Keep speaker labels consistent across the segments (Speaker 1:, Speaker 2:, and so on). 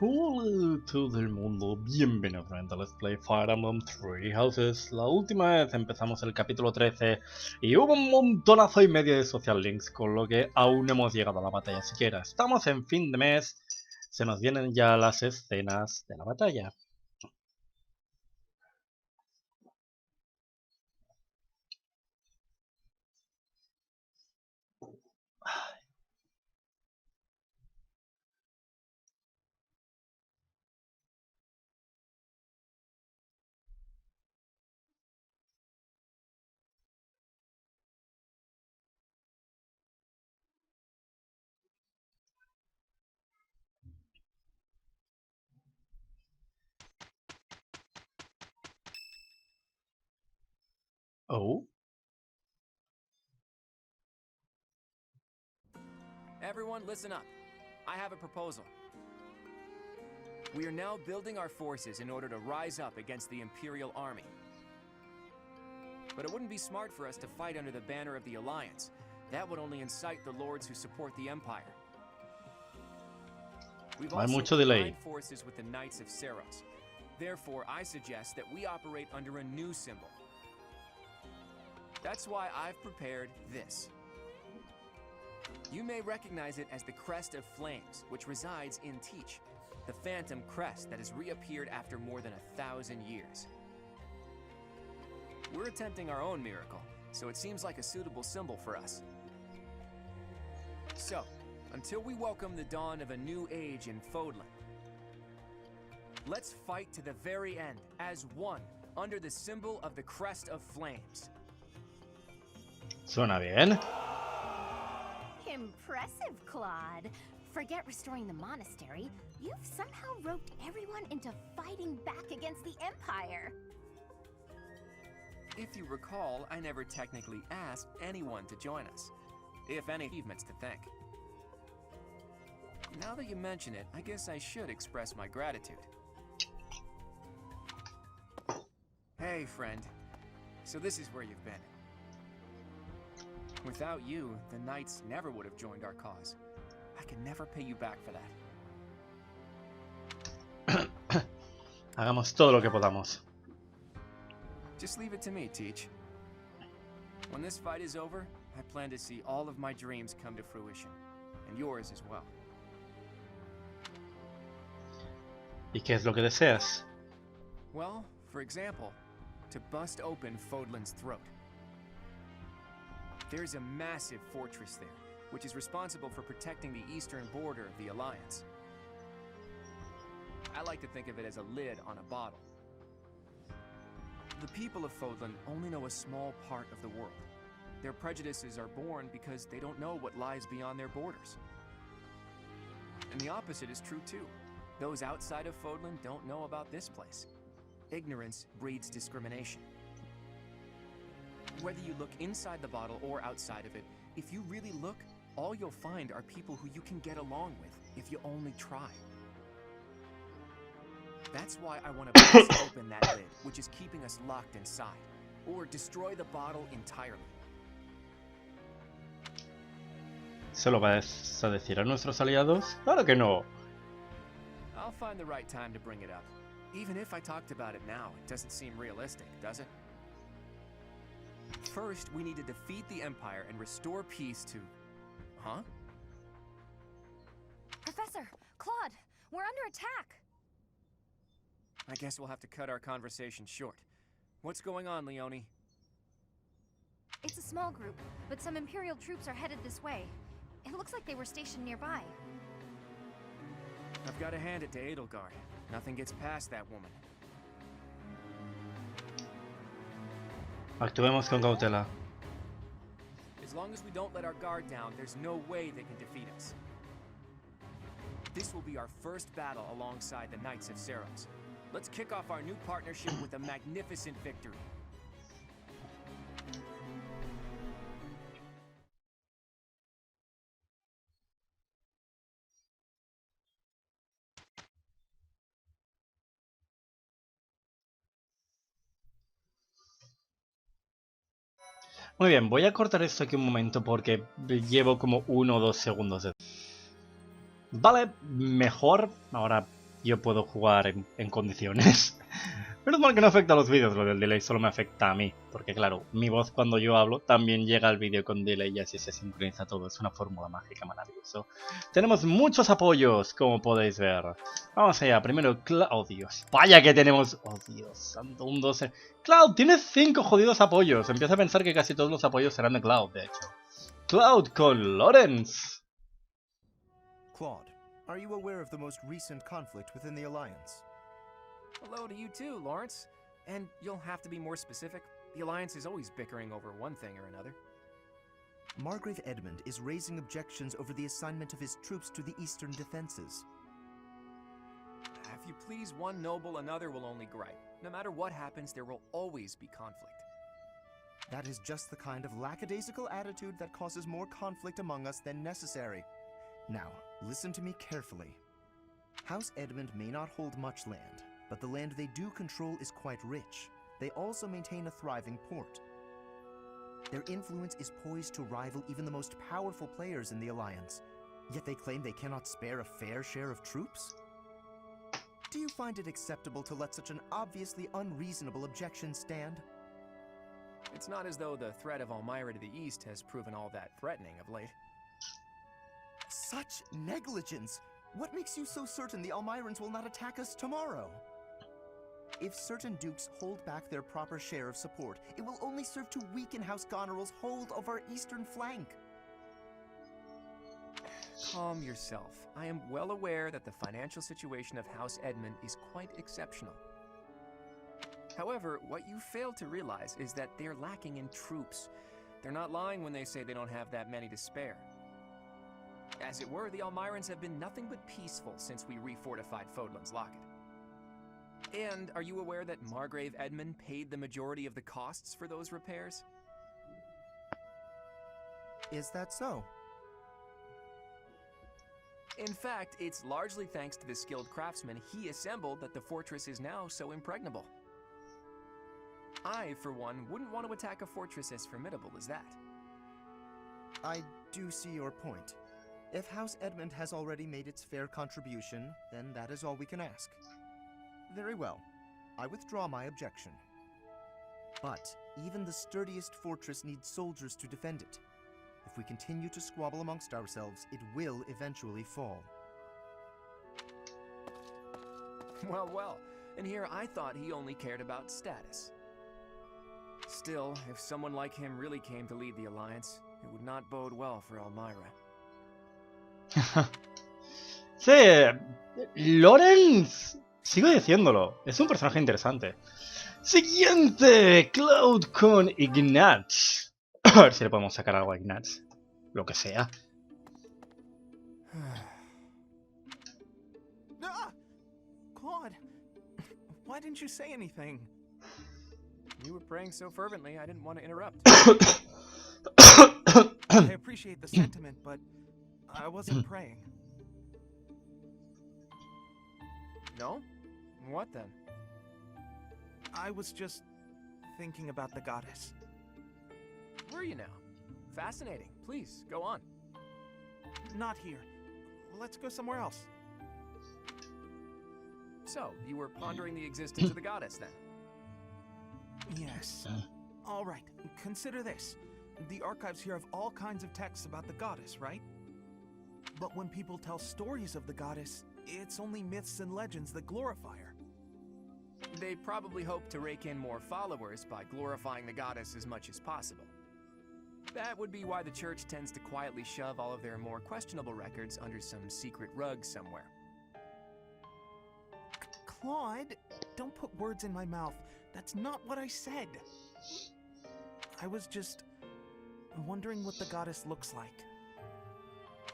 Speaker 1: Hola todo el mundo, bienvenidos nuevamente a Let's Play Fire Emblem Three Houses. La última vez empezamos el capítulo 13 y hubo un montonazo y medio de social links, con lo que aún no hemos llegado a la batalla siquiera. Estamos en fin de mes, se nos vienen ya las escenas de la batalla. Oh.
Speaker 2: Everyone, listen up. I have a proposal. We are now building our forces in order to rise up against the Imperial Army. But it wouldn't be smart for us to fight under the banner of the Alliance. That would only incite the lords who support the Empire. We've also combined forces with the Knights of Ceros. Therefore, I suggest that we operate under a new symbol. That's why I've prepared this. You may recognize it as the Crest of Flames, which resides in Teach, the phantom crest that has reappeared after more than 1,000 years. We're attempting our own miracle, so it seems like a suitable symbol for us. So, until we welcome the dawn of a new age in Fodlan, let's fight to the very end, as one, under the symbol of the Crest of Flames.
Speaker 1: Suena bien.
Speaker 3: Impressive, Claude. Forget restoring the monastery. You've somehow roped everyone into fighting back against the Empire.
Speaker 2: If you recall, I never technically asked anyone to join us, if any achievements to thank. Now that you mention it, I guess I should express my gratitude. Hey, friend. So this is where you've been. Without you, the Knights never would have joined our cause. I can never pay you back for that.
Speaker 1: Hagamos todo lo que podamos.
Speaker 2: Just leave it to me, Teach. When this fight is over, I plan to see all of my dreams come to fruition. And yours as well.
Speaker 1: ¿Y qué es lo que deseas?
Speaker 2: Well, for example, to bust open Fodlan's throat. There's a massive fortress there, which is responsible for protecting the eastern border of the Alliance. I like to think of it as a lid on a bottle. The people of Fodlan only know a small part of the world. Their prejudices are born because they don't know what lies beyond their borders. And the opposite is true too. Those outside of Fodlan don't know about this place. Ignorance breeds discrimination. Whether you look inside the bottle or outside of it, if you really look, all you'll find are people who you can get along with if you only try. That's why I want to bust open that lid, which is keeping us locked inside, or destroy the bottle entirely.
Speaker 1: ¿Se lo vas a decir a nuestros aliados? ¡Claro que no!
Speaker 2: I'll find the right time to bring it up. Even if I talked about it now, it doesn't seem realistic, does it? First, we need to defeat the Empire and restore peace to... Huh?
Speaker 3: Professor, Claude, we're under attack.
Speaker 2: I guess we'll have to cut our conversation short. What's going on, Leone?
Speaker 3: It's a small group, but some Imperial troops are headed this way. It looks like they were stationed nearby.
Speaker 2: I've got to hand it to Edelgard. Nothing gets past that woman.
Speaker 1: Actuemos con cautela.
Speaker 2: As long as we don't let our guard down, there's no way they can defeat us. This will be our first battle alongside the Knights of Ceros. Let's kick off our new partnership with a magnificent victory.
Speaker 1: Muy bien, voy a cortar esto aquí un momento porque llevo como 1 o 2 segundos de... Vale, mejor. Ahora yo puedo jugar en condiciones. Menos mal que no afecta a los vídeos, lo del delay solo me afecta a mí. Porque claro, mi voz cuando yo hablo también llega al vídeo con delay y así se sincroniza todo. Es una fórmula mágica maravillosa. Tenemos muchos apoyos, como podéis ver. Vamos allá, primero Cloud. Oh Dios, vaya que tenemos... Oh Dios, santo, un 12. Cloud, tienes 5 jodidos apoyos. Empiezo a pensar que casi todos los apoyos serán de Cloud, de hecho. Cloud con Lawrence.
Speaker 4: Claude, are you aware of the most recent conflict within the Alliance?
Speaker 2: Hello to you too, Lawrence. And you'll have to be more specific. The Alliance is always bickering over one thing or another.
Speaker 4: Margrave Edmund is raising objections over the assignment of his troops to the eastern defenses.
Speaker 2: If you please one noble, another will only gripe. No matter what happens, there will always be conflict.
Speaker 4: That is just the kind of lackadaisical attitude that causes more conflict among us than necessary. Now, listen to me carefully. House Edmund may not hold much land, but the land they do control is quite rich. They also maintain a thriving port. Their influence is poised to rival even the most powerful players in the Alliance, yet they claim they cannot spare a fair share of troops? Do you find it acceptable to let such an obviously unreasonable objection stand?
Speaker 2: It's not as though the threat of Elmira to the east has proven all that threatening of late.
Speaker 4: Such negligence! What makes you so certain the Almirans will not attack us tomorrow? If certain dukes hold back their proper share of support, it will only serve to weaken House Goneril's hold of our eastern flank.
Speaker 2: Calm yourself. I am well aware that the financial situation of House Edmund is quite exceptional. However, what you fail to realize is that they're lacking in troops. They're not lying when they say they don't have that many to spare. As it were, the Almirans have been nothing but peaceful since we refortified Fodlan's Locket. And are you aware that Margrave Edmund paid the majority of the costs for those repairs?
Speaker 4: Is that so?
Speaker 2: In fact, it's largely thanks to the skilled craftsmen he assembled that the fortress is now so impregnable. I, for one, wouldn't want to attack a fortress as formidable as that.
Speaker 4: I do see your point. If House Edmund has already made its fair contribution, then that is all we can ask. Very well. I withdraw my objection. But even the sturdiest fortress needs soldiers to defend it. If we continue to squabble amongst ourselves, it will eventually fall.
Speaker 2: Well, well. And here I thought he only cared about status. Still, if someone like him really came to lead the Alliance, it would not bode well for Elmira.
Speaker 1: Sí, Lawrence, sigo diciéndolo, es un personaje interesante. Siguiente, Cloud con Ignatz. A ver si le podemos sacar algo a Ignatz, lo que sea.
Speaker 5: Claude, why didn't you say anything?
Speaker 2: You were praying so fervently, I didn't want to interrupt.
Speaker 5: I appreciate the sentiment, but I wasn't praying.
Speaker 2: No? What then?
Speaker 5: I was just thinking about the goddess.
Speaker 2: Were you now? Fascinating. Please, go on.
Speaker 5: Not here. Let's go somewhere else.
Speaker 2: So, you were pondering the existence of the goddess then?
Speaker 5: Yes. All right, consider this. The archives here have all kinds of texts about the goddess, right? But when people tell stories of the goddess, it's only myths and legends that glorify her.
Speaker 2: They probably hope to rake in more followers by glorifying the goddess as much as possible. That would be why the church tends to quietly shove all of their more questionable records under some secret rug somewhere.
Speaker 5: Claude, don't put words in my mouth. That's not what I said. I was just wondering what the goddess looks like.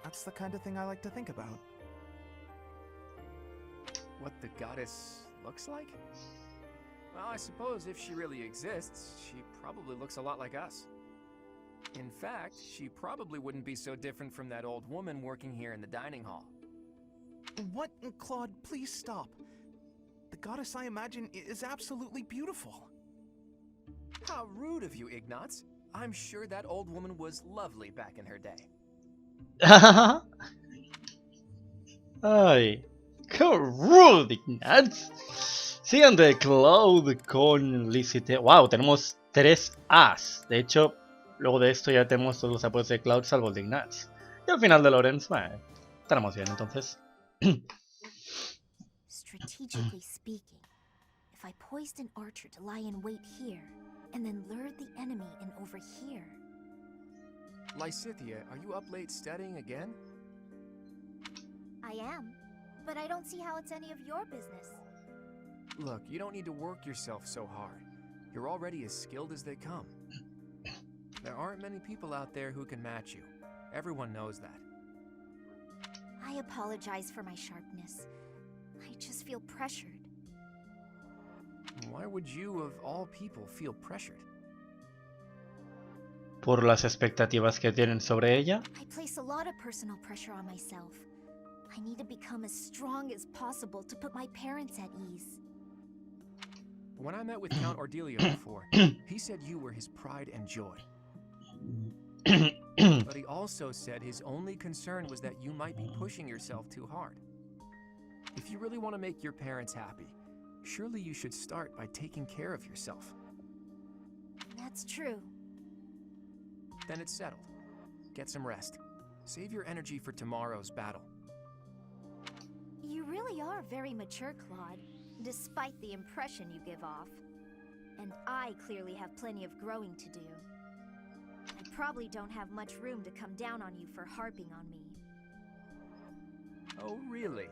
Speaker 5: That's the kind of thing I like to think about.
Speaker 2: What the goddess looks like? Well, I suppose if she really exists, she probably looks a lot like us. In fact, she probably wouldn't be so different from that old woman working here in the dining hall.
Speaker 5: What? Claude, please stop. The goddess I imagine is absolutely beautiful.
Speaker 2: How rude of you, Ignatz. I'm sure that old woman was lovely back in her day.
Speaker 1: Ay. ¡Qué rude, Ignatz! Siguiente, Cloud con Licite. ¡Wow! Tenemos 3 As. De hecho, luego de esto ya tenemos todos los apoyos de Cloud salvo el de Ignatz. Y al final de Lorenz, bueno, estaremos bien entonces.
Speaker 3: Strategically speaking, if I poised an archer to lie in wait here, and then lured the enemy in over here.
Speaker 2: Lysithea, are you up late studying again?
Speaker 3: I am, but I don't see how it's any of your business.
Speaker 2: Look, you don't need to work yourself so hard. You're already as skilled as they come. There aren't many people out there who can match you. Everyone knows that.
Speaker 3: I apologize for my sharpness. I just feel pressured.
Speaker 2: Why would you, of all people, feel pressured?
Speaker 1: Por las expectativas que tienen sobre ella.
Speaker 3: I place a lot of personal pressure on myself. I need to become as strong as possible to put my parents at ease.
Speaker 2: When I met with Count Ordelio before, he said you were his pride and joy. But he also said his only concern was that you might be pushing yourself too hard. If you really want to make your parents happy, surely you should start by taking care of yourself.
Speaker 3: That's true.
Speaker 2: Then it's settled. Get some rest. Save your energy for tomorrow's battle.
Speaker 3: You really are very mature, Claude, despite the impression you give off. And I clearly have plenty of growing to do. I probably don't have much room to come down on you for harping on me.
Speaker 2: Oh, really?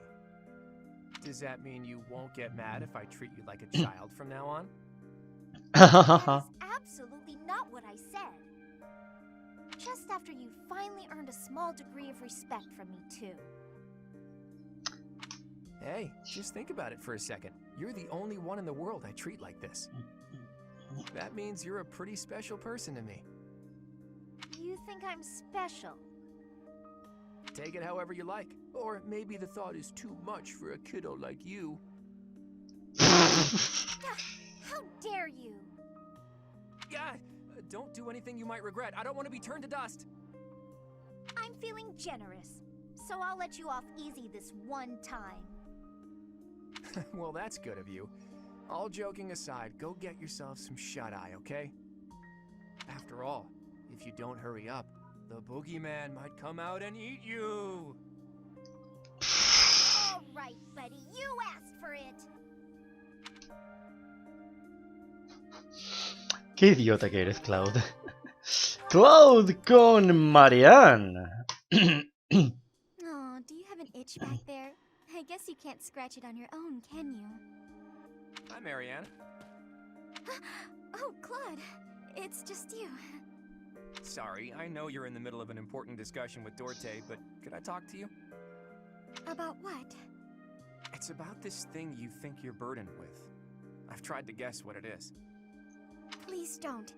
Speaker 2: Does that mean you won't get mad if I treat you like a child from now on?
Speaker 3: That is absolutely not what I said. Just after you finally earned a small degree of respect from me, too.
Speaker 2: Hey, just think about it for a second. You're the only one in the world I treat like this. That means you're a pretty special person to me.
Speaker 3: You think I'm special?
Speaker 2: Take it however you like. Or maybe the thought is too much for a kiddo like you.
Speaker 3: How dare you?
Speaker 2: God, don't do anything you might regret. I don't want to be turned to dust.
Speaker 3: I'm feeling generous, so I'll let you off easy this one time.
Speaker 2: Well, that's good of you. All joking aside, go get yourself some shut-eye, okay? After all, if you don't hurry up, the boogeyman might come out and eat you!
Speaker 3: All right, buddy, you asked for it!
Speaker 1: Qué idiota que eres, Cloud. Cloud con Marianne.
Speaker 6: Oh, do you have an itch back there? I guess you can't scratch it on your own, can you?
Speaker 2: Hi, Marianne.
Speaker 6: Oh, Claude, it's just you.
Speaker 2: Sorry, I know you're in the middle of an important discussion with Dorte, but could I talk to you?
Speaker 6: About what?
Speaker 2: It's about this thing you think you're burdened with. I've tried to guess what it is.
Speaker 6: Please don't.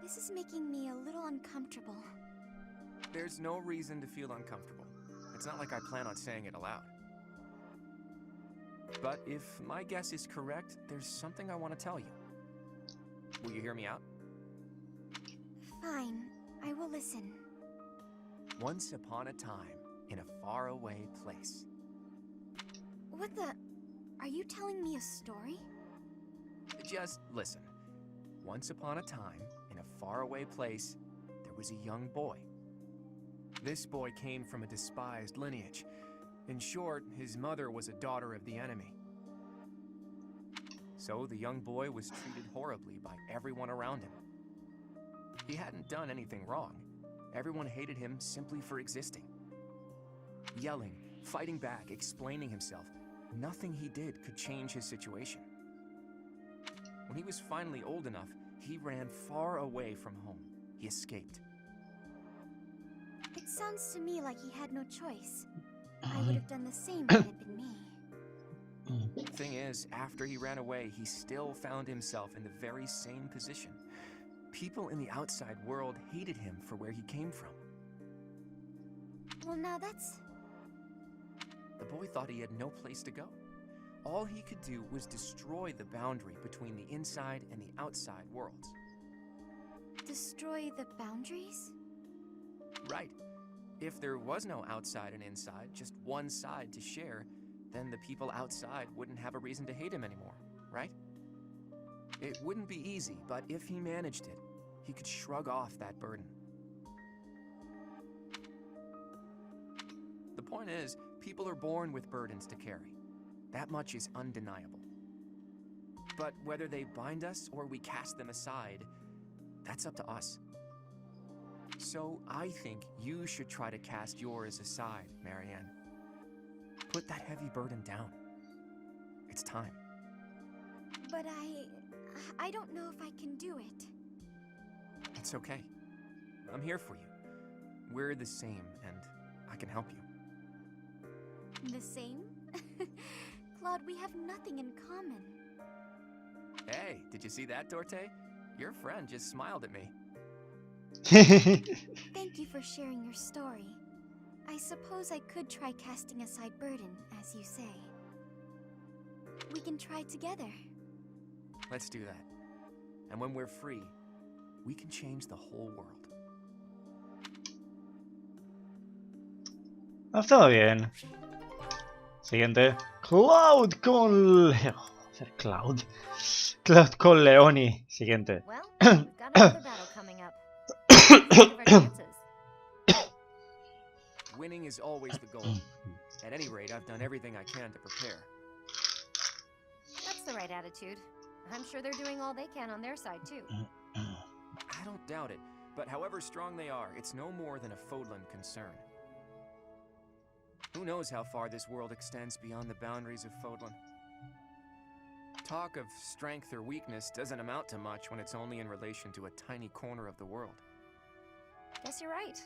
Speaker 6: This is making me a little uncomfortable.
Speaker 2: There's no reason to feel uncomfortable. It's not like I plan on saying it aloud. But if my guess is correct, there's something I want to tell you. Will you hear me out?
Speaker 6: Fine, I will listen.
Speaker 2: Once upon a time, in a faraway place.
Speaker 6: What the... Are you telling me a story?
Speaker 2: Just listen. Once upon a time, in a faraway place, there was a young boy. This boy came from a despised lineage. In short, his mother was a daughter of the enemy. So the young boy was treated horribly by everyone around him. He hadn't done anything wrong. Everyone hated him simply for existing. Yelling, fighting back, explaining himself, nothing he did could change his situation. When he was finally old enough, he ran far away from home. He escaped.
Speaker 6: It sounds to me like he had no choice. I would have done the same had it been me.
Speaker 2: Thing is, after he ran away, he still found himself in the very same position. People in the outside world hated him for where he came from.
Speaker 6: Well, now that's...
Speaker 2: The boy thought he had no place to go. All he could do was destroy the boundary between the inside and the outside worlds.
Speaker 6: Destroy the boundaries?
Speaker 2: Right. If there was no outside and inside, just one side to share, then the people outside wouldn't have a reason to hate him anymore, right? It wouldn't be easy, but if he managed it, he could shrug off that burden. The point is, people are born with burdens to carry. That much is undeniable. But whether they bind us or we cast them aside, that's up to us. So I think you should try to cast yours aside, Marianne. Put that heavy burden down. It's time.
Speaker 6: But I don't know if I can do it.
Speaker 2: It's okay. I'm here for you. We're the same, and I can help you.
Speaker 6: The same? Claude, we have nothing in common.
Speaker 2: Hey, did you see that, Dorte? Your friend just smiled at me.
Speaker 6: Thank you for sharing your story. I suppose I could try casting aside burden, as you say. We can try together.
Speaker 2: Let's do that. And when we're free, we can change the whole world.
Speaker 1: Está bien. Siguiente. Cloud con... Cloud. Cloud con Leoni. Siguiente.
Speaker 3: Well, we've got another battle coming up. What are our chances?
Speaker 2: Winning is always the goal. At any rate, I've done everything I can to prepare.
Speaker 3: That's the right attitude. I'm sure they're doing all they can on their side, too.
Speaker 2: I don't doubt it, but however strong they are, it's no more than a Fodlan concern. Who knows how far this world extends beyond the boundaries of Fodlan? Talk of strength or weakness doesn't amount to much when it's only in relation to a tiny corner of the world.
Speaker 3: Guess you're right.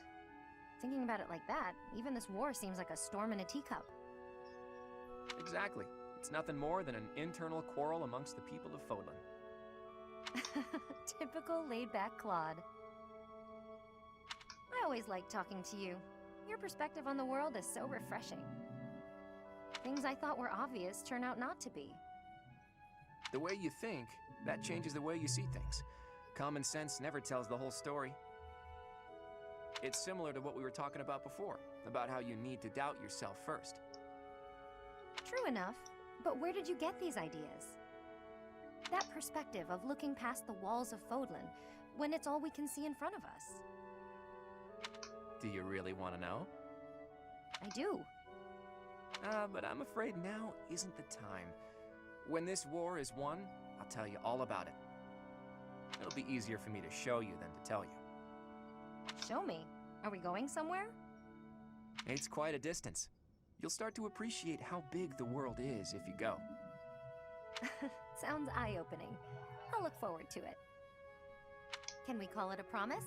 Speaker 3: Thinking about it like that, even this war seems like a storm in a teacup.
Speaker 2: Exactly. It's nothing more than an internal quarrel amongst the people of Fodlan.
Speaker 3: Typical laid-back Claude. I always like talking to you. Your perspective on the world is so refreshing. Things I thought were obvious turn out not to be.
Speaker 2: The way you think, that changes the way you see things. Common sense never tells the whole story. It's similar to what we were talking about before, about how you need to doubt yourself first.
Speaker 3: True enough, but where did you get these ideas? That perspective of looking past the walls of Fodlan, when it's all we can see in front of us.
Speaker 2: Do you really want to know?
Speaker 3: I do.
Speaker 2: But I'm afraid now isn't the time. When this war is won, I'll tell you all about it. It'll be easier for me to show you than to tell you.
Speaker 3: Show me. Are we going somewhere?
Speaker 2: It's quite a distance. You'll start to appreciate how big the world is if you go.
Speaker 3: Sounds eye-opening. I'll look forward to it. Can we call it a promise?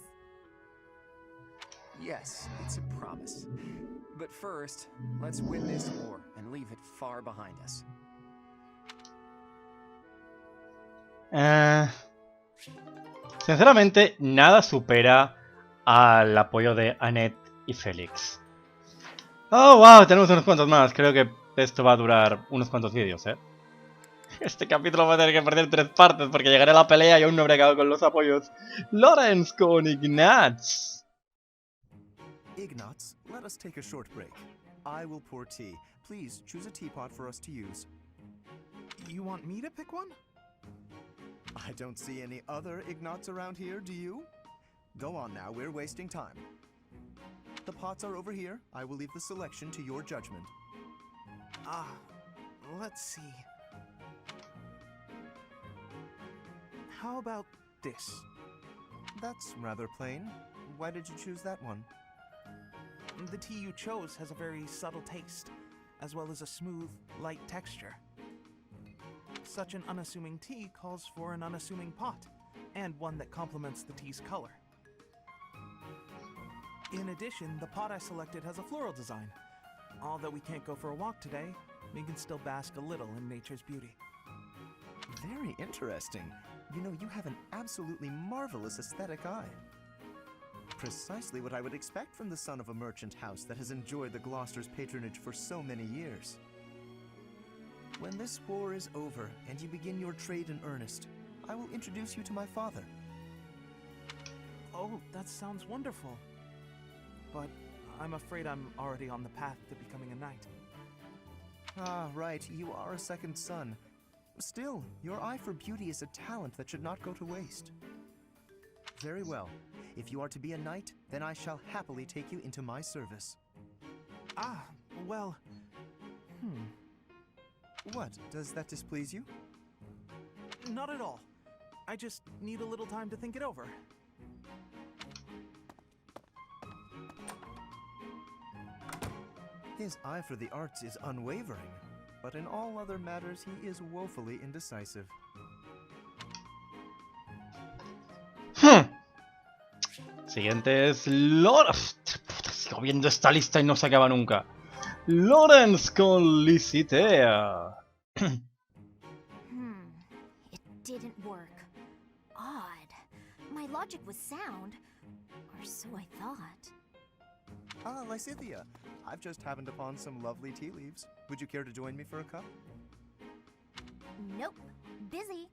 Speaker 2: Yes, it's a promise. But first, let's win this war and leave it far behind us.
Speaker 1: Sinceramente, nada supera al apoyo de Annette y Félix. Oh, wow, tenemos unos cuantos más. Creo que esto va a durar unos cuantos vídeos, ¿eh? Este capítulo va a tener que perder 3 partes porque llegaré a la pelea y aún no he bregado con los apoyos. Lawrence con Ignatz.
Speaker 4: Ignatz, let us take a short break. I will pour tea. Please choose a teapot for us to use.
Speaker 5: You want me to pick one?
Speaker 4: I don't see any other Ignatz around here, do you? Go on now, we're wasting time. The pots are over here. I will leave the selection to your judgment.
Speaker 5: Let's see. How about this?
Speaker 4: That's rather plain. Why did you choose that one?
Speaker 5: The tea you chose has a very subtle taste, as well as a smooth, light texture. Such an unassuming tea calls for an unassuming pot, and one that complements the tea's color. In addition, the pot I selected has a floral design. Although we can't go for a walk today, we can still bask a little in nature's beauty.
Speaker 4: Very interesting. You know, you have an absolutely marvelous aesthetic eye. Precisely what I would expect from the son of a merchant house that has enjoyed the Gloucester's patronage for so many years. When this war is over and you begin your trade in earnest, I will introduce you to my father.
Speaker 5: Oh, that sounds wonderful. But I'm afraid I'm already on the path to becoming a knight.
Speaker 4: Ah, right, you are a second son. Still, your eye for beauty is a talent that should not go to waste. Very well. If you are to be a knight, then I shall happily take you into my service.
Speaker 5: Ah, well...
Speaker 4: What, does that displease you?
Speaker 5: Not at all. I just need a little time to think it over.
Speaker 4: His eye for the arts is unwavering, but in all other matters he is woefully indecisive.
Speaker 1: Siguiente es Lawrence. Sigo viendo esta lista y no se acaba nunca. Lawrence con Licitea.
Speaker 3: It didn't work. Odd. My logic was sound, or so I thought.
Speaker 4: Ah, Lysithea, I've just happened upon some lovely tea leaves. Would you care to join me for a cup?
Speaker 3: Nope. Busy.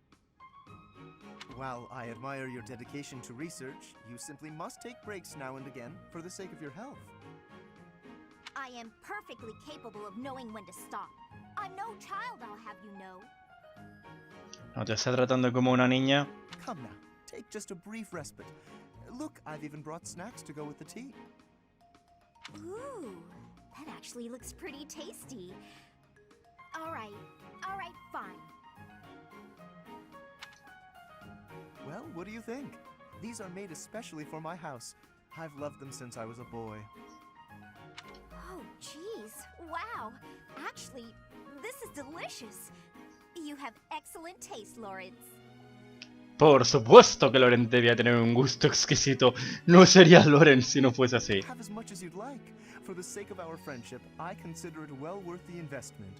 Speaker 4: While I admire your dedication to research, you simply must take breaks now and again for the sake of your health.
Speaker 3: I am perfectly capable of knowing when to stop. I'm no child, I'll have you know.
Speaker 1: ¿No te está tratando como una niña?
Speaker 4: Come now, take just a brief respite. Look, I've even brought snacks to go with the tea.
Speaker 3: Ooh, that actually looks pretty tasty. All right, fine.
Speaker 4: Well, what do you think? These are made especially for my house. I've loved them since I was a boy.
Speaker 3: Oh, jeez. Wow. Actually, this is delicious. You have excellent taste, Lawrence.
Speaker 1: Por supuesto que Loren debía tener un gusto exquisito. No sería Loren si no fuese así.
Speaker 4: Have as much as you'd like. For the sake of our friendship, I consider it well worth the investment.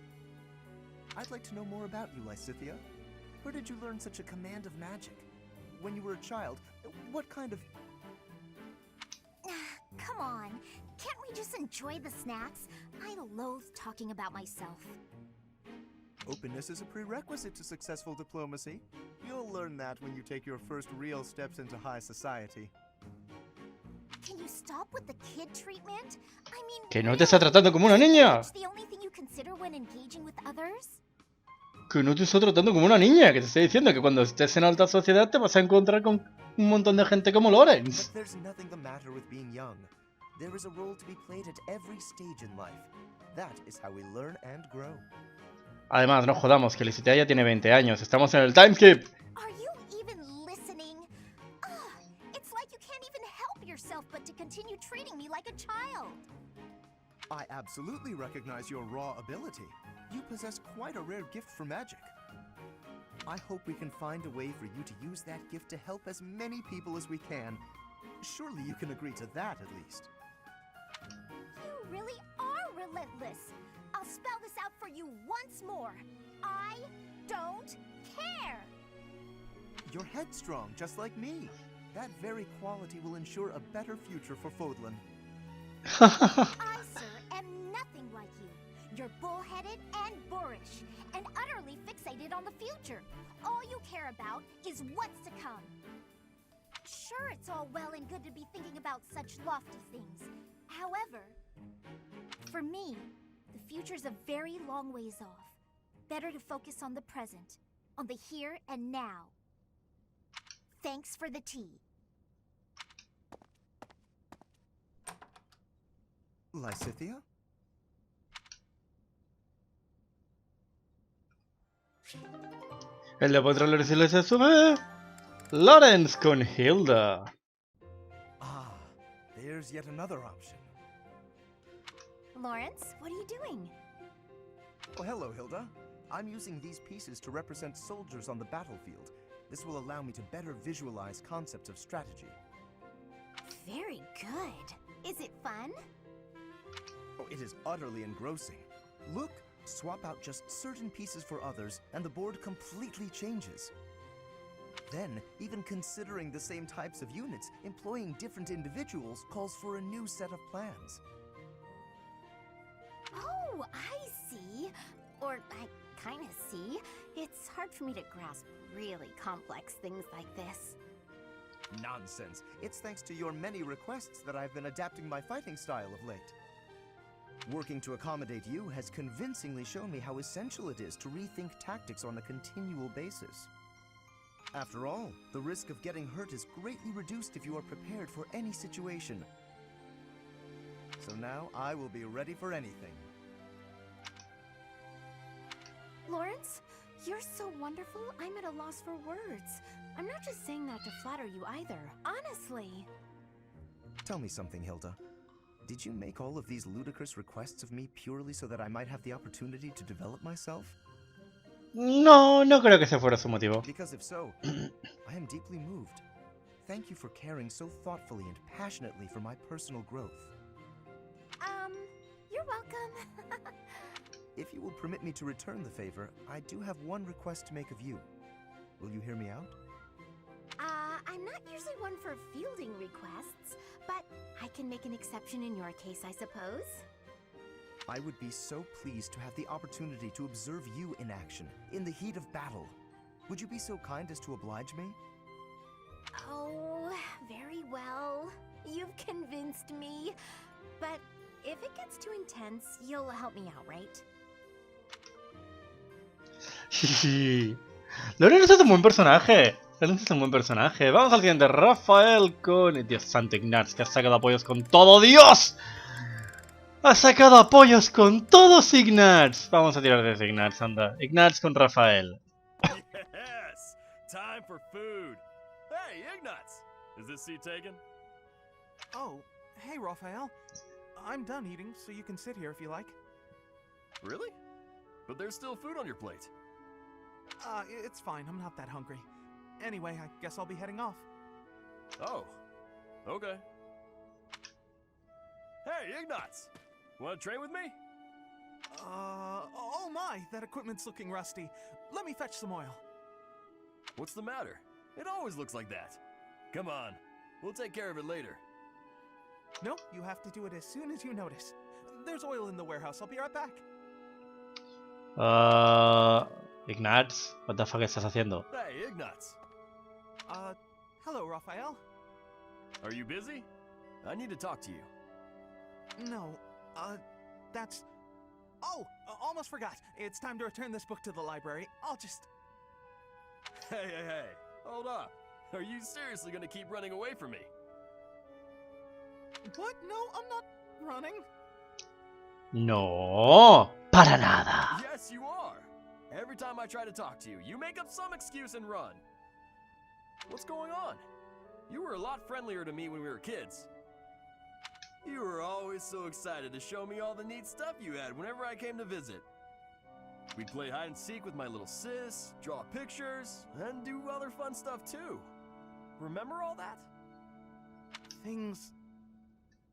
Speaker 4: I'd like to know more about you, Lysithea. Where did you learn such a command of magic? When you were a child, what kind of...
Speaker 3: Come on. Can't we just enjoy the snacks? I loathe talking about myself.
Speaker 4: Openness is a prerequisite to successful diplomacy. You'll learn that when you take your first real steps into high society.
Speaker 3: Can you stop with the kid treatment? I mean,
Speaker 1: Que no te está tratando como una niña.
Speaker 3: is the only thing you consider when engaging with others?
Speaker 1: Que no te está tratando como una niña. Que te estoy diciendo que cuando estés en alta sociedad te vas a encontrar con un montón de gente como Lawrence.
Speaker 4: But there's nothing the matter with being young. There is a role to be played at every stage in life. That is how we learn and grow.
Speaker 1: Además, no jodamos que Licitea ya tiene 20 años. Estamos en el timeskip.
Speaker 3: Are you even listening? It's like you can't even help yourself but to continue treating me like a child.
Speaker 4: I absolutely recognize your raw ability. You possess quite a rare gift for magic. I hope we can find a way for you to use that gift to help as many people as we can. Surely you can agree to that at least.
Speaker 3: You really are relentless. I'll spell this out for you once more. I don't care.
Speaker 4: You're headstrong, just like me. That very quality will ensure a better future for Fodlan.
Speaker 3: I, sir, am nothing like you. You're bullheaded and boorish, and utterly fixated on the future. All you care about is what's to come. Sure, it's all well and good to be thinking about such lofty things. However, for me, the future's a very long ways off. Better to focus on the present, on the here and now. Thanks for the tea.
Speaker 4: Lysithea?
Speaker 1: El de Lawrence y se sube. Lawrence con Hilda.
Speaker 4: Ah, there's yet another option.
Speaker 3: Lawrence, what are you doing?
Speaker 4: Oh, hello, Hilda. I'm using these pieces to represent soldiers on the battlefield. This will allow me to better visualize concepts of strategy.
Speaker 3: Very good. Is it fun?
Speaker 4: Oh, it is utterly engrossing. Look, swap out just certain pieces for others, and the board completely changes. Then, even considering the same types of units, employing different individuals calls for a new set of plans.
Speaker 3: Oh, I see. Or I kind of see. It's hard for me to grasp really complex things like this.
Speaker 4: Nonsense. It's thanks to your many requests that I've been adapting my fighting style of late. Working to accommodate you has convincingly shown me how essential it is to rethink tactics on a continual basis. After all, the risk of getting hurt is greatly reduced if you are prepared for any situation. So now I will be ready for anything.
Speaker 7: Lawrence, you're so wonderful, I'm at a loss for words. I'm not just saying that to flatter you either, honestly.
Speaker 4: Tell me something, Hilda. Did you make all of these ludicrous requests of me purely so that I might have the opportunity to develop myself?
Speaker 1: No, no creo que ese fuera su motivo.
Speaker 4: Because if so, I am deeply moved. Thank you for caring so thoughtfully and passionately for my personal growth.
Speaker 7: You're welcome.
Speaker 4: If you will permit me to return the favor, I do have one request to make of you. Will you hear me out?
Speaker 7: I'm not usually one for fielding requests, but I can make an exception in your case, I suppose.
Speaker 4: I would be so pleased to have the opportunity to observe you in action, in the heat of battle. Would you be so kind as to oblige me?
Speaker 7: Oh, very well. You've convinced me. But if it gets too intense, you'll help me out, right?
Speaker 1: Lorenzo es un buen personaje. Lorenzo es un buen personaje. Vamos al siguiente. Rafael con... Dios santo, Ignatz, que ha sacado apoyos con todo. ¡Dios! Ha sacado apoyos con todos, Ignatz. Vamos a tirar desde Ignatz, anda. Ignatz con Rafael.
Speaker 8: Yes! Time for food. Hey, Ignatz! Is this seat taken?
Speaker 5: Oh, hey, Raphael. I'm done eating, so you can sit here if you like.
Speaker 8: Really? But there's still food on your plate.
Speaker 5: It's fine. I'm not that hungry. Anyway, I guess I'll be heading off.
Speaker 8: Oh, okay. Hey, Ignatz! Wanna train with me?
Speaker 5: Oh my, that equipment's looking rusty. Let me fetch some oil.
Speaker 8: What's the matter? It always looks like that. Come on, we'll take care of it later.
Speaker 5: Nope, you have to do it as soon as you notice. There's oil in the warehouse. I'll be right back.
Speaker 1: Ignatz, what the fuck estás haciendo?
Speaker 8: Hey, Ignatz!
Speaker 5: Hello, Raphael.
Speaker 8: Are you busy? I need to talk to you.
Speaker 5: No, that's... Oh, almost forgot. It's time to return this book to the library. I'll just...
Speaker 8: Hey, hold up. Are you seriously gonna keep running away from me?
Speaker 5: What? No, I'm not running.
Speaker 1: No, para nada.
Speaker 8: Yes, you are. Every time I try to talk to you, you make up some excuse and run. What's going on? You were a lot friendlier to me when we were kids. You were always so excited to show me all the neat stuff you had whenever I came to visit. We'd play hide and seek with my little sis, draw pictures, and do other fun stuff too. Remember all that?
Speaker 5: Things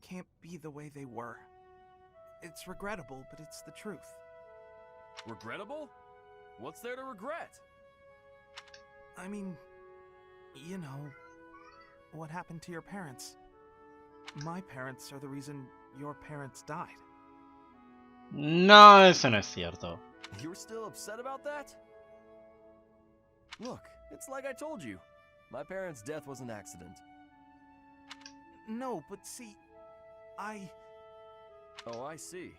Speaker 5: can't be the way they were. It's regrettable, but it's the truth.
Speaker 8: Regrettable? What's there to regret?
Speaker 5: I mean, you know, what happened to your parents. My parents are the reason your parents died.
Speaker 1: No, eso no es cierto.
Speaker 8: You're still upset about that? Look, it's like I told you. My parents' death was an accident.
Speaker 5: No, but see,
Speaker 8: Oh, I see.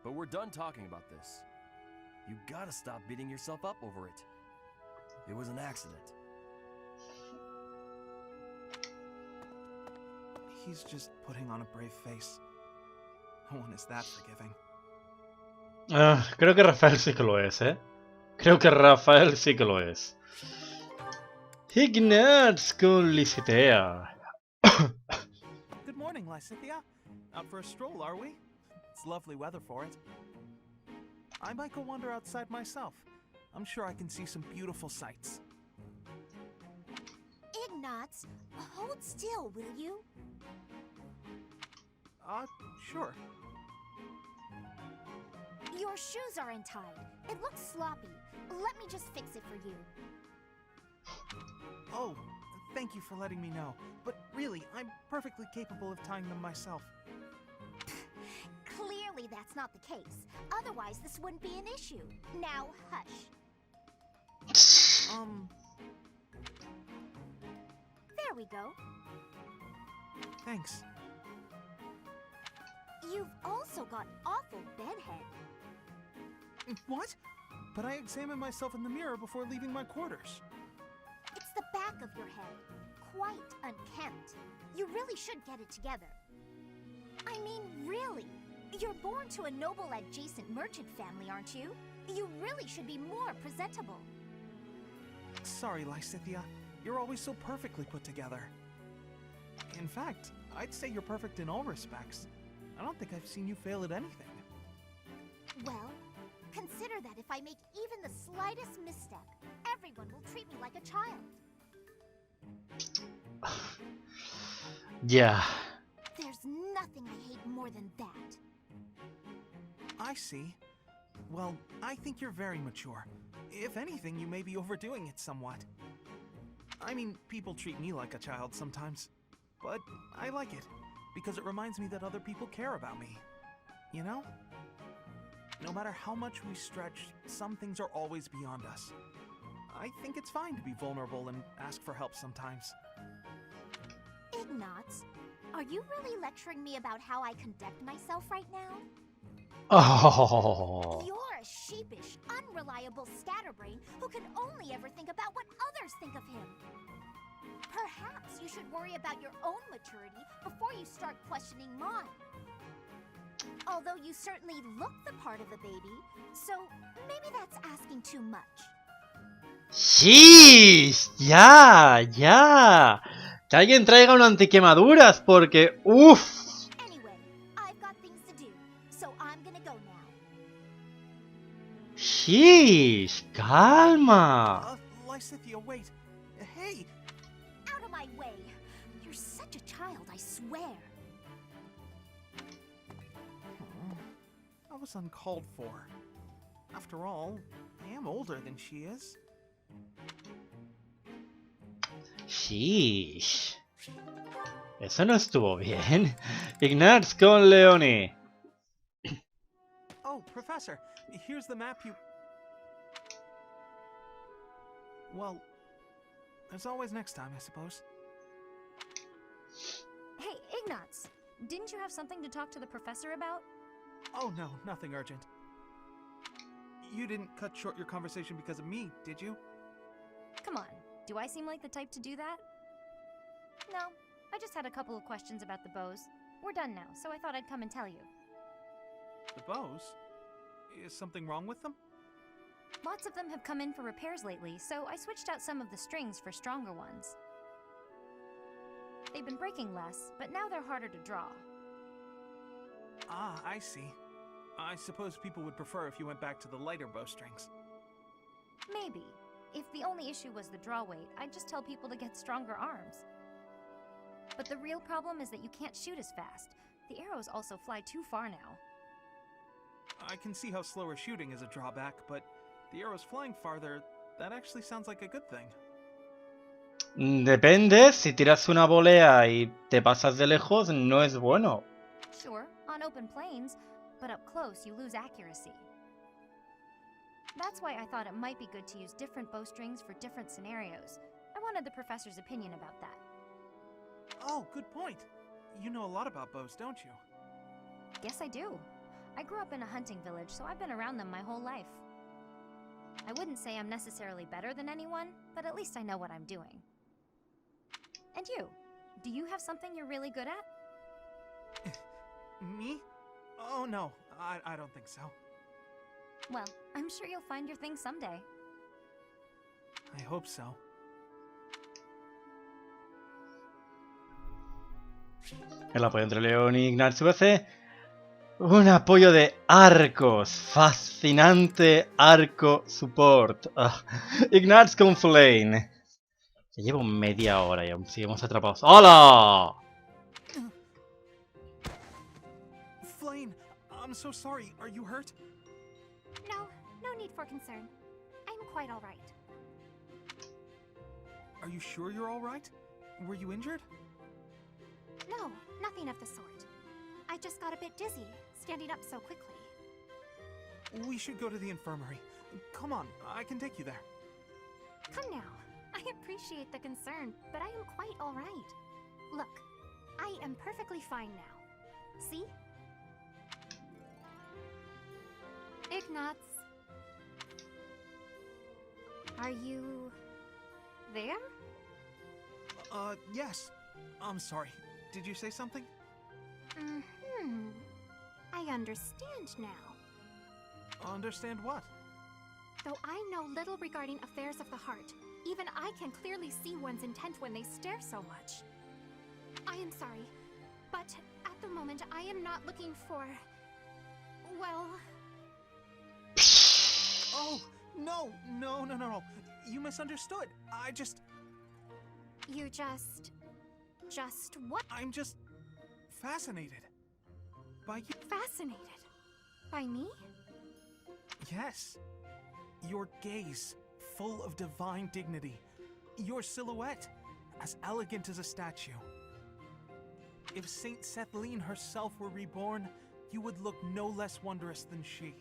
Speaker 8: But we're done talking about this. You gotta stop beating yourself up over it. It was an accident.
Speaker 5: He's just putting on a brave face. No one is that forgiving.
Speaker 1: Creo que Rafael sí que lo es, ¿eh? Creo que Rafael sí que lo es. Ignatz con Licitea.
Speaker 5: Good morning, Lysithea. Out for a stroll, are we? It's lovely weather for it. I might go wander outside myself. I'm sure I can see some beautiful sights.
Speaker 3: Ignatz, hold still, will you?
Speaker 5: Sure.
Speaker 3: Your shoes are untied. It looks sloppy. Let me just fix it for you.
Speaker 5: Oh, thank you for letting me know. But really, I'm perfectly capable of tying them myself.
Speaker 3: Clearly that's not the case. Otherwise, this wouldn't be an issue. Now, hush. There we go.
Speaker 5: Thanks.
Speaker 7: You've also got awful bedhead.
Speaker 5: What? But I examine myself in the mirror before leaving my quarters.
Speaker 7: It's the back of your head. Quite unkempt. You really should get it together. I mean, really. You're born to a noble adjacent merchant family, aren't you? You really should be more presentable.
Speaker 5: Sorry, Lysithia. You're always so perfectly put together. In fact, I'd say you're perfect in all respects. I don't think I've seen you fail at anything.
Speaker 7: Well, consider that if I make even the slightest misstep, everyone will treat me like a child.
Speaker 1: Yeah.
Speaker 7: There's nothing I hate more than that.
Speaker 5: I see. Well, I think you're very mature. If anything, you may be overdoing it somewhat. I mean, people treat me like a child sometimes. But I like it, because it reminds me that other people care about me. You know? No matter how much we stretch, some things are always beyond us. I think it's fine to be vulnerable and ask for help sometimes.
Speaker 7: Ignatz, are you really lecturing me about how I conduct myself right now?
Speaker 1: Oh.
Speaker 7: You're a sheepish, unreliable scatterbrain who can only ever think about what others think of him. Perhaps you should worry about your own maturity before you start questioning mine. Although you certainly look the part of a baby, so maybe that's asking too much.
Speaker 1: ¡Sheesh! ¡Ya! ¡Ya! Que alguien traiga un antiquemaduras porque... ¡Uf!
Speaker 7: Anyway, I've got things to do, so I'm gonna go now.
Speaker 1: ¡Sheesh! ¡Calma!
Speaker 5: Lysithia, wait. Hey!
Speaker 7: Out of my way! You're such a child, I swear.
Speaker 5: That was uncalled for. After all, I am older than she is.
Speaker 1: ¡Sheesh! Eso no estuvo bien. Ignatz con Leonie.
Speaker 5: Oh, Professor, here's the map you... Well, there's always next time, I suppose.
Speaker 9: Hey, Ignatz! Didn't you have something to talk to the professor about?
Speaker 5: Oh no, nothing urgent. You didn't cut short your conversation because of me, did you?
Speaker 9: Come on, do I seem like the type to do that? No, I just had a couple of questions about the bows. We're done now, so I thought I'd come and tell you.
Speaker 5: The bows? Is something wrong with them?
Speaker 9: Lots of them have come in for repairs lately, so I switched out some of the strings for stronger ones. They've been breaking less, but now they're harder to draw.
Speaker 5: Ah, I see. I suppose people would prefer if you went back to the lighter bowstrings.
Speaker 9: Maybe. If the only issue was the draw weight, I'd just tell people to get stronger arms. But the real problem is that you can't shoot as fast. The arrows also fly too far now.
Speaker 5: I can see how slower shooting is a drawback, but the arrows flying farther, that actually sounds like a good thing.
Speaker 1: Depende, si tiras una volea y te pasas de lejos, no es bueno.
Speaker 9: Sure, on open plains, but up close you lose accuracy. That's why I thought it might be good to use different bowstrings for different scenarios. I wanted the professor's opinion about that.
Speaker 5: Oh, good point. You know a lot about bows, don't you?
Speaker 9: Yes, I do. I grew up in a hunting village, so I've been around them my whole life. I wouldn't say I'm necessarily better than anyone, but at least I know what I'm doing. And you? Do you have something you're really good at?
Speaker 5: Me? Oh no, I don't think so.
Speaker 9: Well, I'm sure you'll find your thing someday.
Speaker 5: I hope so.
Speaker 1: El apoyo entre Leon y Ignatz hace un apoyo de arcos. Fascinante arco support. Ignatz con Flame. Ya llevo media hora y aún seguimos atrapados. ¡Hola!
Speaker 5: Flame, I'm so sorry. Are you hurt?
Speaker 7: No, no need for concern. I'm quite all right.
Speaker 5: Are you sure you're all right? Were you injured?
Speaker 7: No, nothing of the sort. I just got a bit dizzy, standing up so quickly.
Speaker 5: We should go to the infirmary. Come on, I can take you there.
Speaker 7: Come now. I appreciate the concern, but I am quite all right. Look, I am perfectly fine now. See?
Speaker 10: Ignatz. Are you... there?
Speaker 5: Yes. I'm sorry. Did you say something?
Speaker 10: Mm-hmm. I understand now.
Speaker 5: Understand what?
Speaker 10: Though I know little regarding affairs of the heart, even I can clearly see one's intent when they stare so much. I am sorry, but at the moment I am not looking for... well...
Speaker 5: Oh, no. You misunderstood.
Speaker 10: You just what?
Speaker 5: I'm just fascinated by you.
Speaker 10: Fascinated? By me?
Speaker 5: Yes. Your gaze, full of divine dignity. Your silhouette, as elegant as a statue. If Saint Sethlene herself were reborn, you would look no less wondrous than she.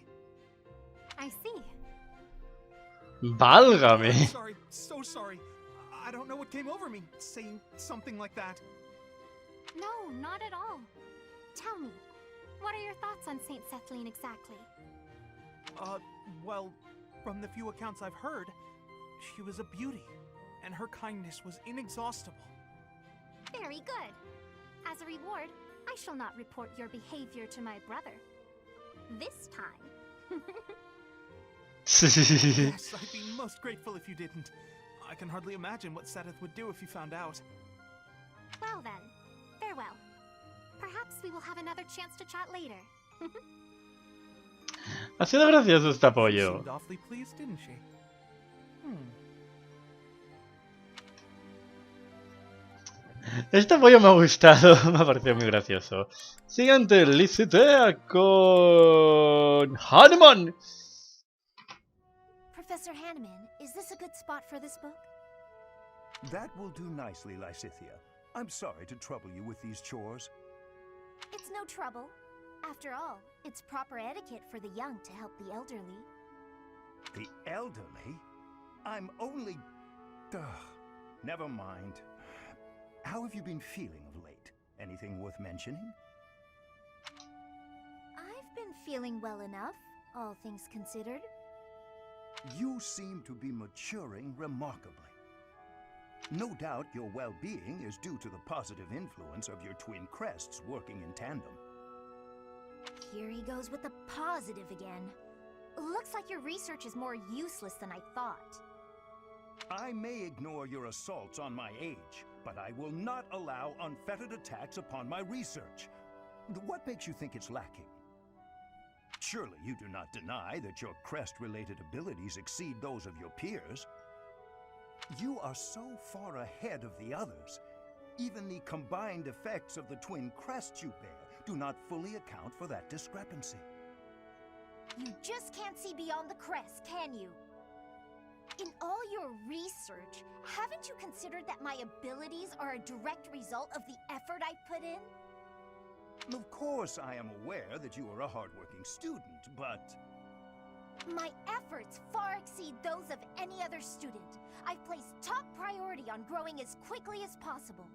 Speaker 10: I see.
Speaker 1: Válgame.
Speaker 5: I'm sorry, so sorry. I don't know what came over me, saying something like that.
Speaker 10: No, not at all. Tell me, what are your thoughts on Saint Sethlene exactly?
Speaker 5: Well, from the few accounts I've heard, she was a beauty, and her kindness was inexhaustible.
Speaker 10: Very good. As a reward, I shall not report your behavior to my brother. This time.
Speaker 5: Yes, I'd be most grateful if you didn't. I can hardly imagine what Seth would do if he found out.
Speaker 10: Well then, farewell. Perhaps we will have another chance to chat later.
Speaker 1: Ha sido gracioso este
Speaker 5: She
Speaker 1: apoyo.
Speaker 5: seemed awfully pleased, didn't she?
Speaker 1: Este apoyo me ha gustado, me ha parecido muy gracioso. Siguiente, licitea con Hanuman.
Speaker 7: Professor Hanneman, is this a good spot for this book?
Speaker 11: That will do nicely, Lysithea. I'm sorry to trouble you with these chores.
Speaker 7: It's no trouble. After all, it's proper etiquette for the young to help the elderly.
Speaker 11: The elderly? I'm only... Ugh, never mind. How have you been feeling of late? Anything worth mentioning?
Speaker 7: I've been feeling well enough, all things considered.
Speaker 11: You seem to be maturing remarkably. No doubt your well-being is due to the positive influence of your twin crests working in tandem.
Speaker 7: Here he goes with the positive again. Looks like your research is more useless than I thought.
Speaker 11: I may ignore your assaults on my age, but I will not allow unfettered attacks upon my research. What makes you think it's lacking? Surely you do not deny that your crest-related abilities exceed those of your peers. You are so far ahead of the others. Even the combined effects of the twin crests you bear do not fully account for that discrepancy.
Speaker 7: You just can't see beyond the crest, can you? In all your research, haven't you considered that my abilities are a direct result of the effort I put in?
Speaker 11: Of course, I am aware that you are a hardworking student, but...
Speaker 7: My efforts far exceed those of any other student. I've placed top priority on growing as quickly as possible.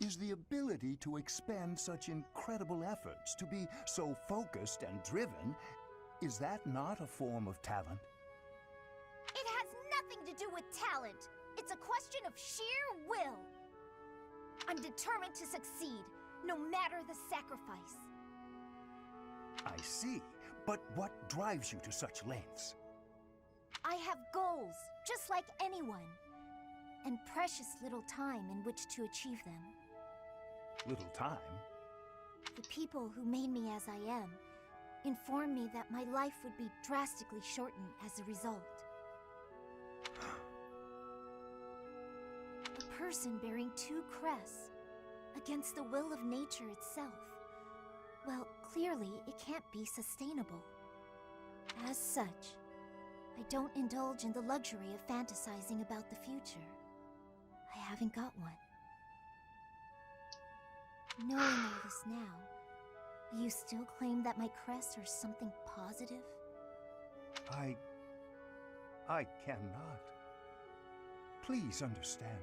Speaker 11: Is the ability to expend such incredible efforts, to be so focused and driven, is that not a form of talent?
Speaker 7: It has nothing to do with talent. It's a question of sheer will. I'm determined to succeed, no matter the sacrifice.
Speaker 11: I see. But what drives you to such lengths?
Speaker 7: I have goals, just like anyone. And precious little time in which to achieve them.
Speaker 11: Little time?
Speaker 7: The people who made me as I am informed me that my life would be drastically shortened as a result. A person bearing two crests against the will of nature itself. Well, clearly it can't be sustainable. As such, I don't indulge in the luxury of fantasizing about the future. I haven't got one. Knowing all this now, will you still claim that my crests are something positive?
Speaker 11: I cannot. Please understand,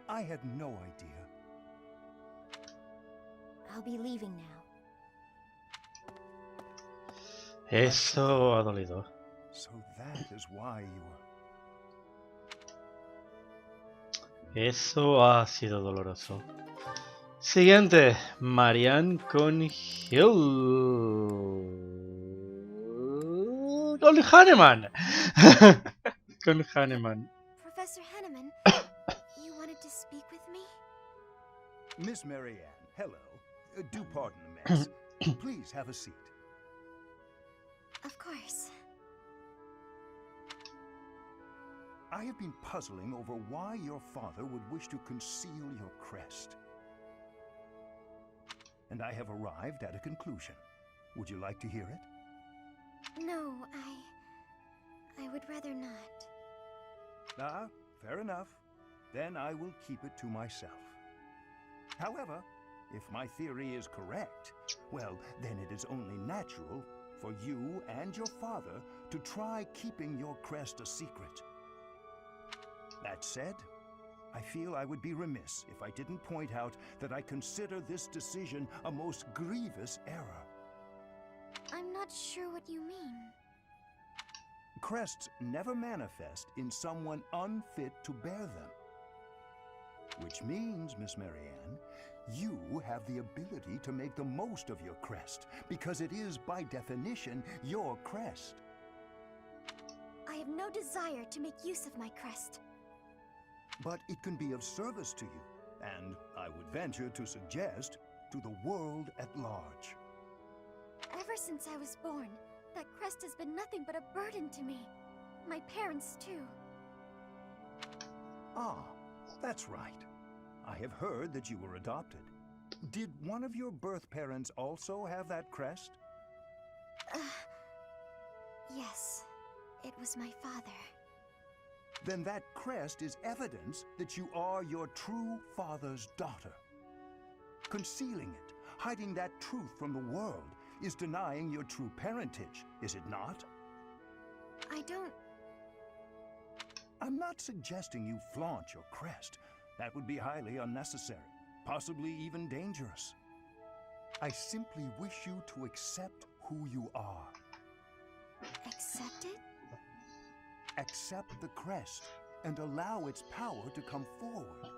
Speaker 11: I had no idea.
Speaker 7: I'll be leaving now.
Speaker 1: Eso ha dolido.
Speaker 11: So that is why you were...
Speaker 1: Eso ha sido doloroso. Siguiente, Marianne con Hill. Con Hanneman. Con Hanneman.
Speaker 6: Professor Hanneman, you wanted to speak with me?
Speaker 11: Miss Marianne, hello. Do pardon the mess. Please have a seat.
Speaker 6: Of course.
Speaker 11: I have been puzzling over why your father would wish to conceal your crest. And I have arrived at a conclusion. Would you like to hear it?
Speaker 6: No, I would rather not.
Speaker 11: Ah, fair enough. Then I will keep it to myself. However, if my theory is correct, well, then it is only natural for you and your father to try keeping your crest a secret. That said, I feel I would be remiss if I didn't point out that I consider this decision a most grievous error.
Speaker 6: I'm not sure what you mean.
Speaker 11: Crests never manifest in someone unfit to bear them. Which means, Miss Marianne, you have the ability to make the most of your crest, because it is, by definition, your crest.
Speaker 6: I have no desire to make use of my crest.
Speaker 11: But it can be of service to you, and I would venture to suggest, to the world at large.
Speaker 6: Ever since I was born, that crest has been nothing but a burden to me. My parents, too.
Speaker 11: Ah, that's right. I have heard that you were adopted. Did one of your birth parents also have that crest?
Speaker 6: Yes. It was my father.
Speaker 11: Then that crest is evidence that you are your true father's daughter. Concealing it, hiding that truth from the world, is denying your true parentage, is it not?
Speaker 6: I don't...
Speaker 11: I'm not suggesting you flaunt your crest. That would be highly unnecessary, possibly even dangerous. I simply wish you to accept who you are.
Speaker 6: Accept it?
Speaker 11: Accept the crest and allow its power to come forward.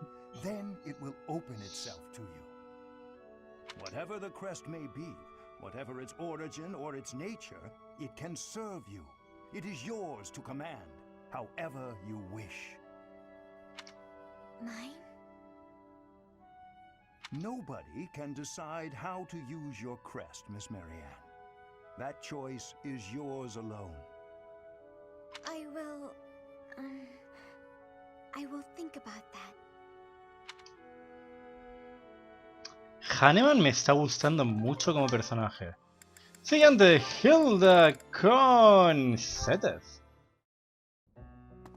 Speaker 11: Then it will open itself to you. Whatever the crest may be, whatever its origin or its nature, it can serve you. It is yours to command, however you wish.
Speaker 6: Mine?
Speaker 11: Nobody can decide how to use your crest, Miss Marianne. That choice is yours alone.
Speaker 6: I will think about that.
Speaker 1: Hanneman me está gustando mucho como personaje. Siguiente, Hilda con Seteth.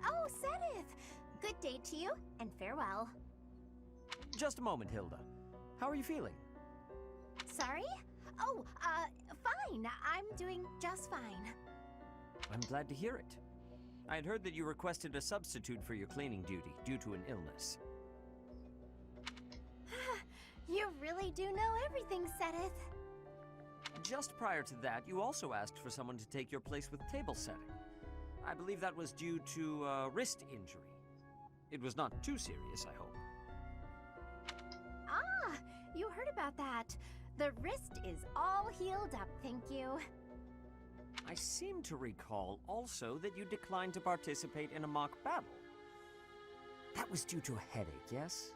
Speaker 7: Oh, Sedith! Good day to you, and farewell.
Speaker 8: Just a moment, Hilda. How are you feeling?
Speaker 7: Sorry? Oh, fine. I'm doing just fine.
Speaker 8: I'm glad to hear it. I had heard that you requested a substitute for your cleaning duty due to an illness.
Speaker 7: You really do know everything, Sedith.
Speaker 8: Just prior to that, you also asked for someone to take your place with table setting. I believe that was due to a wrist injury. It was not too serious, I hope.
Speaker 7: Ah, you heard about that. The wrist is all healed up, thank you.
Speaker 8: I seem to recall also that you declined to participate in a Mach battle. That was due to a headache, yes?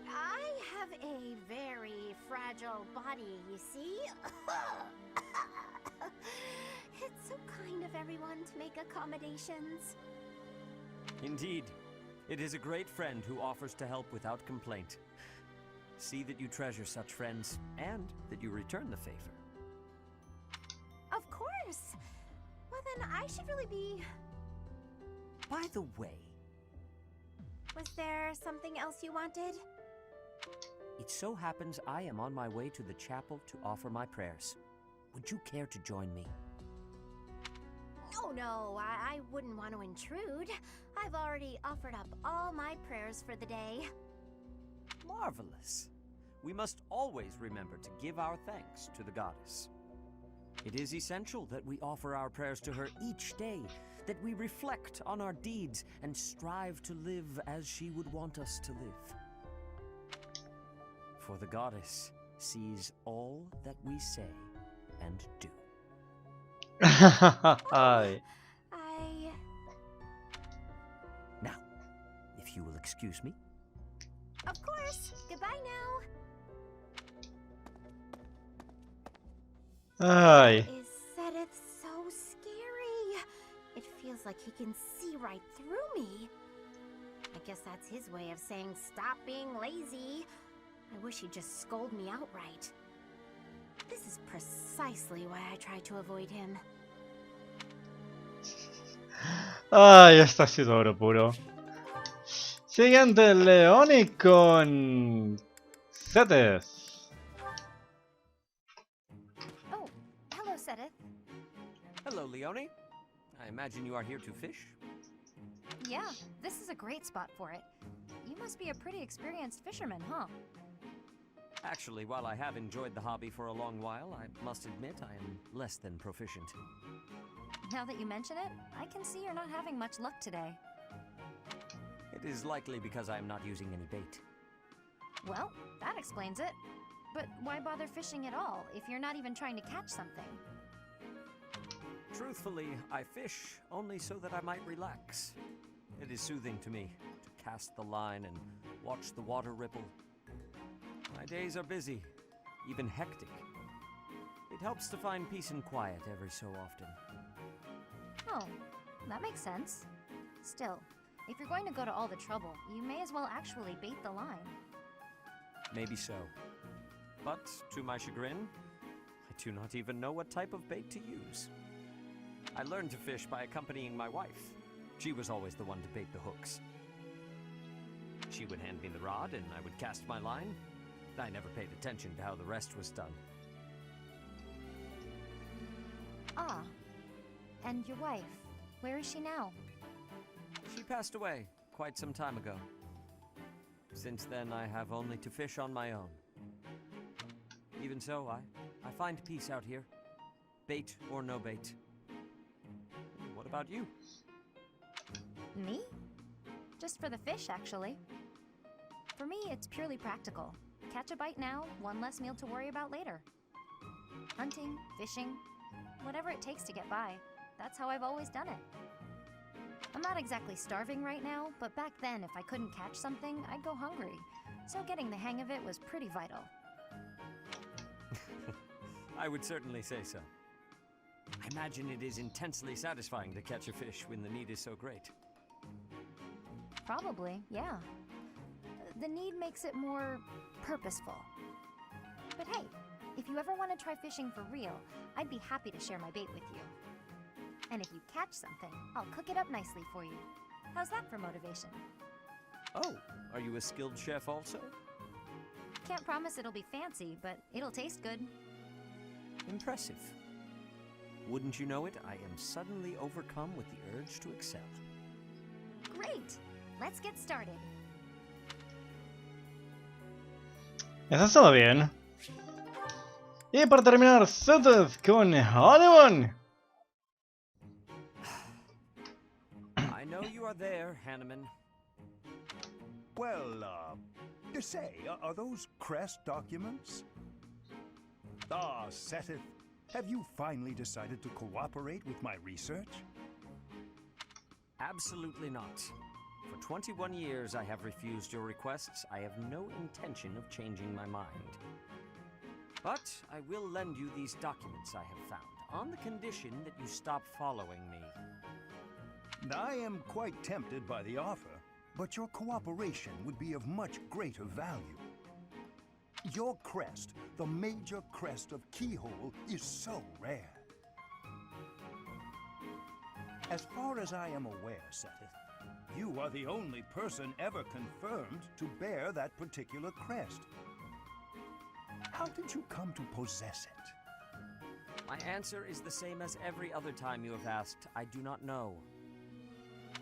Speaker 7: I have a very fragile body, you see. It's so kind of everyone to make accommodations.
Speaker 8: Indeed. It is a great friend who offers to help without complaint. See that you treasure such friends, and that you return the favor.
Speaker 7: Of course. Well, then I should really be...
Speaker 8: By the way...
Speaker 7: Was there something else you wanted?
Speaker 8: It so happens I am on my way to the chapel to offer my prayers. Would you care to join me?
Speaker 7: Oh no, I wouldn't want to intrude. I've already offered up all my prayers for the day.
Speaker 8: Marvelous. We must always remember to give our thanks to the goddess.
Speaker 12: It is essential that we offer our prayers to her each day, that we reflect on our deeds and strive to live as she would want us to live. For the goddess sees all that we say and do.
Speaker 1: Ay.
Speaker 12: Now, if you will excuse me.
Speaker 3: Of course. Goodbye now.
Speaker 1: Ay.
Speaker 7: Is Sedith so scary? It feels like he can see right through me. I guess that's his way of saying stop being lazy. I wish he'd just scold me outright. This is precisely why I try to avoid him.
Speaker 1: Ay, esto ha sido oro puro. Siguiente, Leoni con Cetes.
Speaker 9: Oh, hello, Sedith.
Speaker 12: Hello, Leone. I imagine you are here to fish?
Speaker 9: Yeah, this is a great spot for it. You must be a pretty experienced fisherman, huh?
Speaker 12: Actually, while I have enjoyed the hobby for a long while, I must admit I am less than proficient.
Speaker 9: Now that you mention it, I can see you're not having much luck today.
Speaker 12: It is likely because I am not using any bait.
Speaker 9: Well, that explains it. But why bother fishing at all if you're not even trying to catch something?
Speaker 12: Truthfully, I fish only so that I might relax. It is soothing to me to cast the line and watch the water ripple. My days are busy, even hectic. It helps to find peace and quiet every so often.
Speaker 9: Oh, that makes sense. Still, if you're going to go to all the trouble, you may as well actually bait the line.
Speaker 12: Maybe so. But, to my chagrin, I do not even know what type of bait to use. I learned to fish by accompanying my wife. She was always the one to bait the hooks. She would hand me the rod and I would cast my line. I never paid attention to how the rest was done.
Speaker 9: Ah, and your wife, where is she now?
Speaker 12: She passed away quite some time ago. Since then, I have only to fish on my own. Even so, I find peace out here. Bait or no bait. What about you?
Speaker 9: Me? Just for the fish, actually. For me, it's purely practical. Catch a bite now, one less meal to worry about later. Hunting, fishing, whatever it takes to get by. That's how I've always done it. I'm not exactly starving right now, but back then, if I couldn't catch something, I'd go hungry. So getting the hang of it was pretty vital.
Speaker 12: I would certainly say so. I imagine it is intensely satisfying to catch a fish when the need is so great.
Speaker 9: Probably, yeah. The need makes it more purposeful. But hey, if you ever want to try fishing for real, I'd be happy to share my bait with you. And if you catch something, I'll cook it up nicely for you. How's that for motivation?
Speaker 12: Oh, are you a skilled chef also?
Speaker 9: Can't promise it'll be fancy, but it'll taste good.
Speaker 12: Impressive. Wouldn't you know it, I am suddenly overcome with the urge to excel.
Speaker 9: Great! Let's get started.
Speaker 1: Eso estuvo bien. Y para terminar, Cetes con Honeymoon.
Speaker 12: I know you are there, Hanneman.
Speaker 11: Well, say, are those crest documents? Ah, Seteth, have you finally decided to cooperate with my research?
Speaker 12: Absolutely not. For 21 years I have refused your requests. I have no intention of changing my mind. But I will lend you these documents I have found, on the condition that you stop following me.
Speaker 11: I am quite tempted by the offer, but your cooperation would be of much greater value. Your crest, the major crest of Keyhole, is so rare. As far as I am aware, Seteth, you are the only person ever confirmed to bear that particular crest. How did you come to possess it?
Speaker 12: My answer is the same as every other time you have asked. I do not know.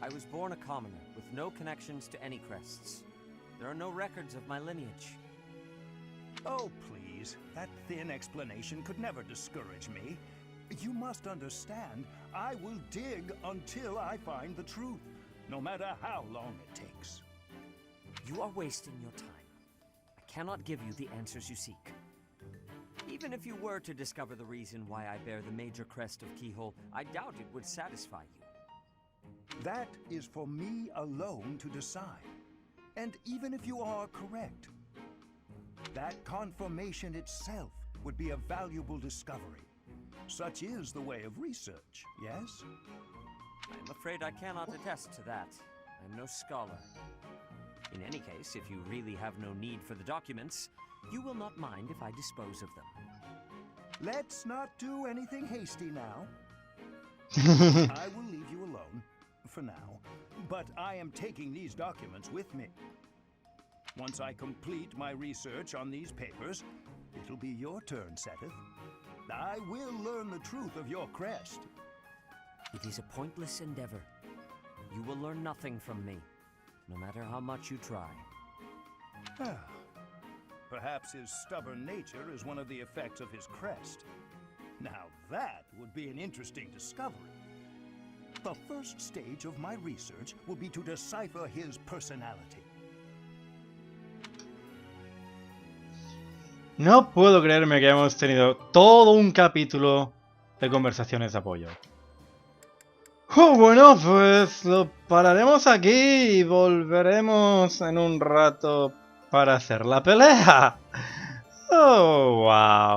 Speaker 12: I was born a commoner, with no connections to any crests. There are no records of my lineage.
Speaker 11: Oh, please. That thin explanation could never discourage me. You must understand, I will dig until I find the truth, no matter how long it takes.
Speaker 12: You are wasting your time. I cannot give you the answers you seek. Even if you were to discover the reason why I bear the major crest of Keyhole, I doubt it would satisfy you.
Speaker 11: That is for me alone to decide. And even if you are correct, that confirmation itself would be a valuable discovery. Such is the way of research, yes?
Speaker 12: I'm afraid I cannot attest to that. I'm no scholar. In any case, if you really have no need for the documents, you will not mind if I dispose of them.
Speaker 11: Let's not do anything hasty now. I will leave you alone, for now, but I am taking these documents with me. Once I complete my research on these papers, it'll be your turn, Seth. I will learn the truth of your crest.
Speaker 12: It is a pointless endeavor. You will learn nothing from me, no matter how much you try.
Speaker 11: Perhaps his stubborn nature is one of the effects of his crest. Now that would be an interesting discovery. The first stage of my research will be to decipher his personality.
Speaker 1: No puedo creerme que hemos tenido todo un capítulo de conversaciones de apoyo. Bueno, pues lo pararemos aquí y volveremos en un rato para hacer la pelea. Oh, wow.